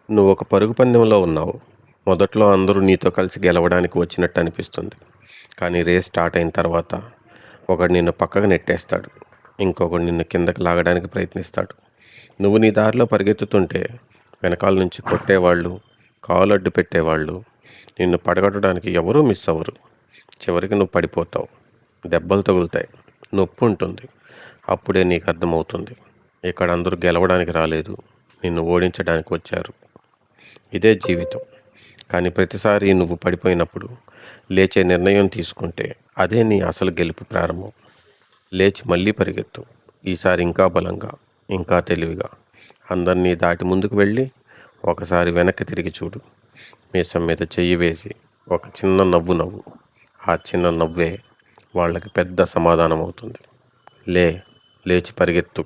నువ్వు ఒక పరుగు పందెంలో ఉన్నావు. మొదట్లో అందరూ నీతో కలిసి గెలవడానికి వచ్చినట్టు అనిపిస్తుంది. కానీ రేస్ స్టార్ట్ అయిన తర్వాత ఒకడు నిన్ను పక్కకు నెట్టేస్తాడు. ఇంకొకడు నిన్ను కిందకి లాగడానికి ప్రయత్నిస్తాడు. నువ్వు నీ దారిలో పరిగెత్తుతుంటే వెనకాల నుంచి కొట్టేవాళ్ళు, కాలు అడ్డు పెట్టేవాళ్ళు, నిన్ను పడగొట్టడానికి ఎవరూ మిస్ అవ్వరు. చివరికి నువ్వు పడిపోతావు. దెబ్బలు తగులుతాయి, నొప్పి ఉంటుంది. అప్పుడే నీకు అర్థమవుతుంది, ఇక్కడ అందరూ గెలవడానికి రాలేదు, నిన్ను ఓడించడానికి వచ్చారు. ఇదే జీవితం. కానీ ప్రతిసారి నువ్వు పడిపోయినప్పుడు లేచే నిర్ణయం తీసుకుంటే అదే నీ అసలు గెలుపు ప్రారంభం. లేచి మళ్ళీ పరిగెత్తు. ఈసారి ఇంకా బలంగా, ఇంకా తెలివిగా. అందరినీ దాటి ముందుకు వెళ్ళి ఒకసారి వెనక్కి తిరిగి చూడు. మీసం మీద చెయ్యి వేసి ఒక చిన్న నవ్వు నవ్వు. ఆ చిన్న నవ్వే వాళ్ళకి పెద్ద సమాధానం అవుతుంది. లేచి పరిగెత్తు.